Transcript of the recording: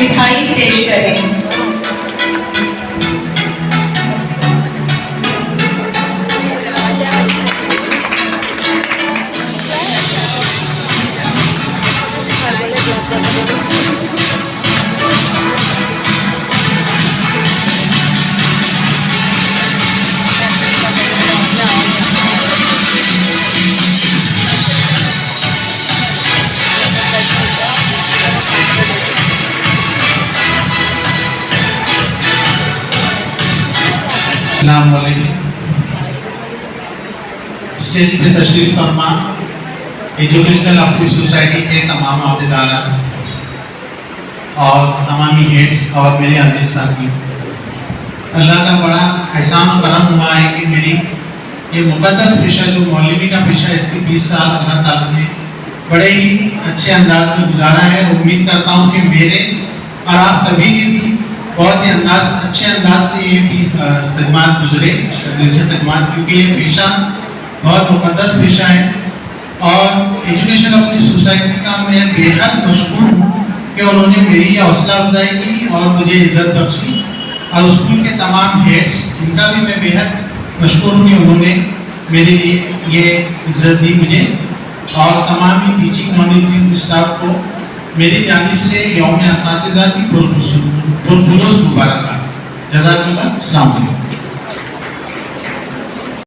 मिठाई पेश करें। स्टेज पे तशरीफ फरमा एजुकेशनल अपलिफ्ट सोसाइटी के तमाम अहदेदार और तमामी हेड्स और मेरे अजीज साथी, अल्लाह का बड़ा एहसान और करम हुआ है कि मेरी ये मुक़द्दस पेशा जो मौलवी का पेशा इसके 20 साल अल्लाह ताला ने बड़े ही अच्छे अंदाज में गुजारा है। उम्मीद करता हूँ कि मेरे और आप तभी के भी बहुत ही अच्छे अंदाज से ये भी खिदमत गुजरे खिदमत, क्योंकि ये पेशा बहुत मुक़द्दस पेशा है। और एजुकेशन अपनी सोसाइटी का मैं बेहद मशहूर हूँ कि उन्होंने मेरी हौसला अफजाई की और मुझे इज़्ज़त बख्शी, और स्कूल के तमाम हेड्स उनका भी मैं बेहद मशहूर हूँ कि उन्होंने मेरे लिए ये इज़्ज़त दी मुझे, और तमाम ही टीचिंग नॉन टीचिंग स्टाफ को मेरी जानिब से यौम असातिज़ा की पुरखुलूस मुबारकबाद। जज़ाकल्लाह। अस्सलाम वालेकुम।